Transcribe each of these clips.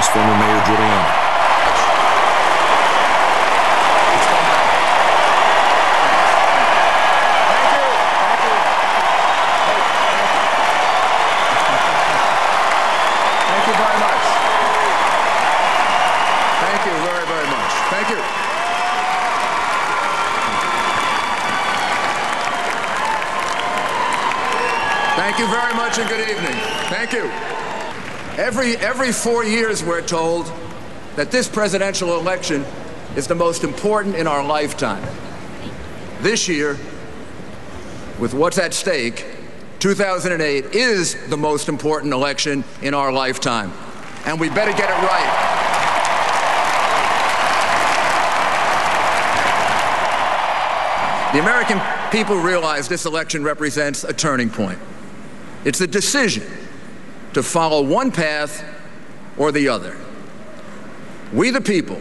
is former Mayor Giuliani. Thank you very much. Thank you very, very much. Thank you. Thank you very much and good evening. Thank you. Every 4 years we're told that this presidential election is the most important in our lifetime. This year, with what's at stake, 2008 is the most important election in our lifetime, and we better get it right. The American people realize this election represents a turning point. It's a decision to follow one path or the other. We the people,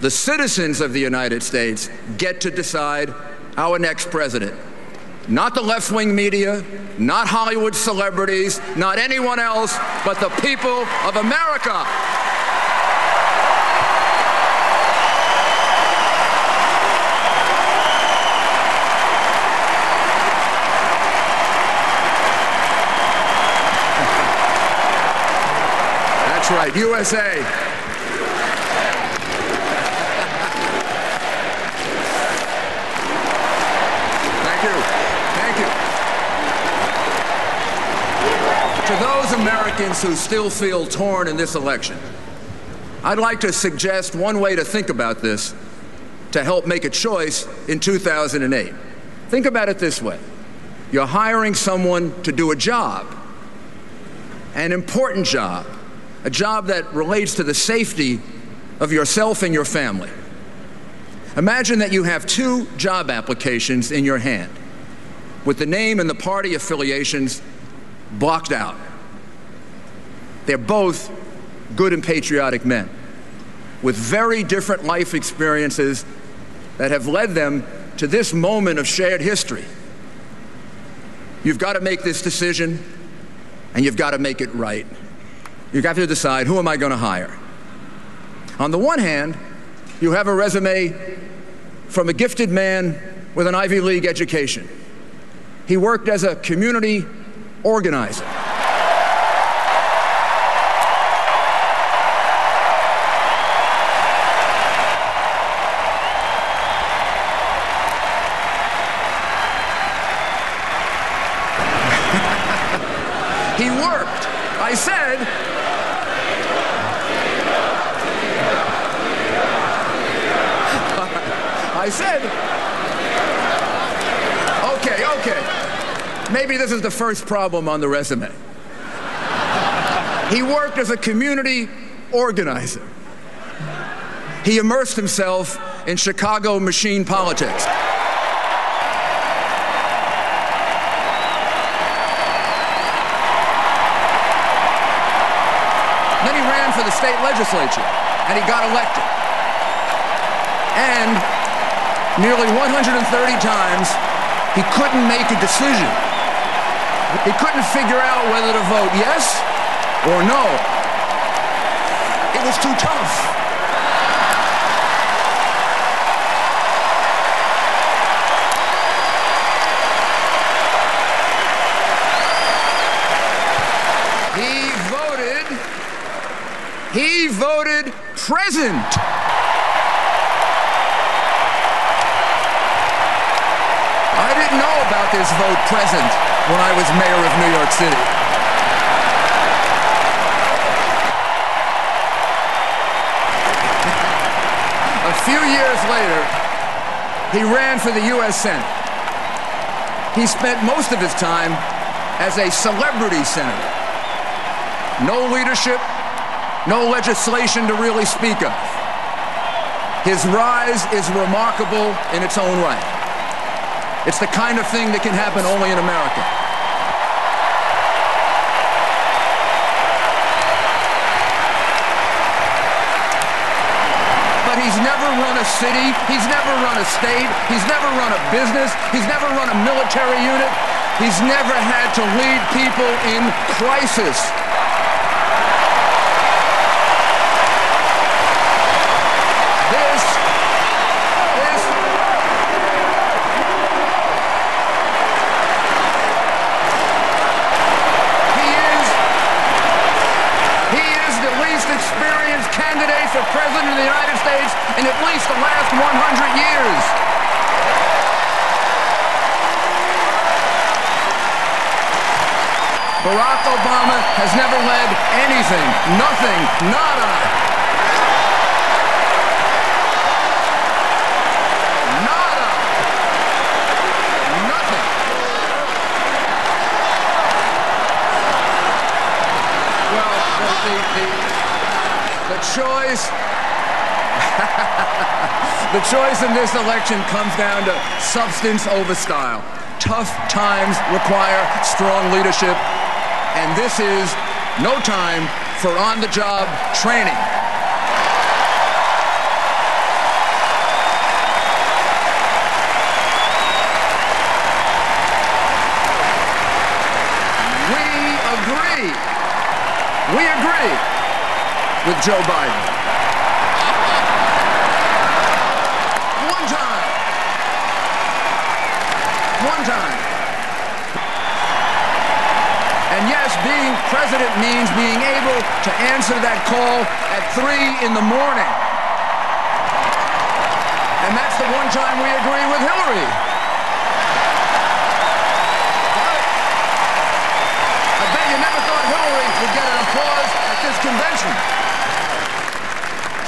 the citizens of the United States, get to decide our next president. Not the left-wing media, not Hollywood celebrities, not anyone else, but the people of America. That's right, USA. Thank you. Thank you. To those Americans who still feel torn in this election, I'd like to suggest one way to think about this to help make a choice in 2008. Think about it this way. You're hiring someone to do a job, an important job, a job that relates to the safety of yourself and your family. Imagine that you have 2 job applications in your hand with the name and the party affiliations blocked out. They're both good and patriotic men with very different life experiences that have led them to this moment of shared history. You've got to make this decision, and you've got to make it right. You have to decide, who am I going to hire? On the one hand, you have a resume from a gifted man with an Ivy League education. He worked as a community organizer. He worked. I said, okay, maybe this is the first problem on the resume. He worked as a community organizer. He immersed himself in Chicago machine politics. Then he ran for the state legislature, and he got elected. And nearly 130 times, he couldn't make a decision. He couldn't figure out whether to vote yes or no. It was too tough. He voted present. I didn't know about this vote present when I was mayor of New York City. A few years later, he ran for the U.S. Senate. He spent most of his time as a celebrity senator. No leadership, no legislation to really speak of. His rise is remarkable in its own right. It's the kind of thing that can happen only in America. But he's never run a city, he's never run a state, he's never run a business, he's never run a military unit, he's never had to lead people in crisis. candidate for president of the United States in at least the last 100 years. Barack Obama has never led anything, nothing, nada. Nada. Nothing. Well, the choice the choice in this election comes down to substance over style. Tough times require strong leadership. And this is no time for on-the-job training. We agree with Joe Biden. One time. And yes, being president means being able to answer that call at 3 in the morning. And that's the one time we agree with Hillary. I bet you never thought Hillary would get an applause at this convention.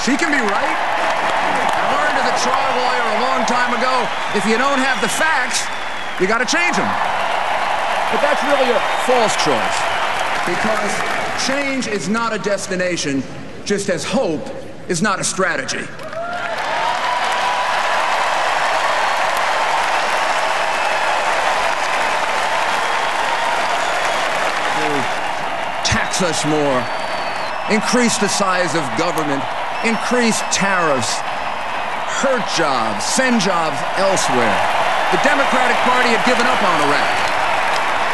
She can be right. I learned as a trial lawyer a long time ago, if you don't have the facts, you got to change them. But that's really a false choice, because change is not a destination, just as hope is not a strategy. Tax us more, increase the size of government, increase tariffs, hurt jobs, send jobs elsewhere. The Democratic Party had given up on Iraq.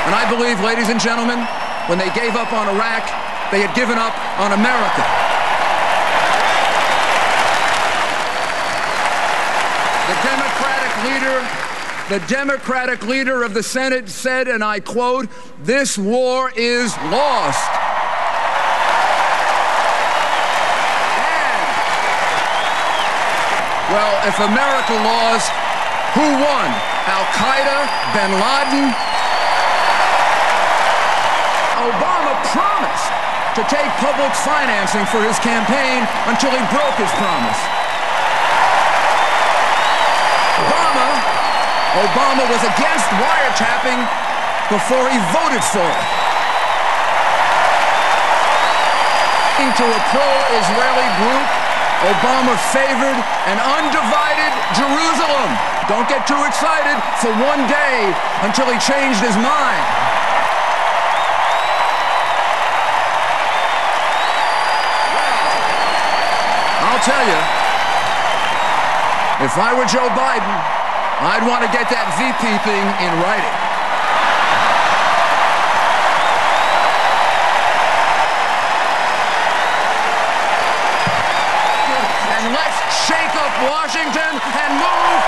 And I believe, ladies and gentlemen, when they gave up on Iraq, they had given up on America. The Democratic leader of the Senate said, and I quote, "This war is lost." Well, if America lost, who won? Al-Qaeda? Bin Laden? Obama promised to take public financing for his campaign until he broke his promise. Obama was against wiretapping before he voted for it. To a pro-Israeli group, Obama favored an undivided Jerusalem. Don't get too excited for one day until he changed his mind. I'll tell you, if I were Joe Biden, I'd want to get that VP thing in writing. And let's shake up Washington and move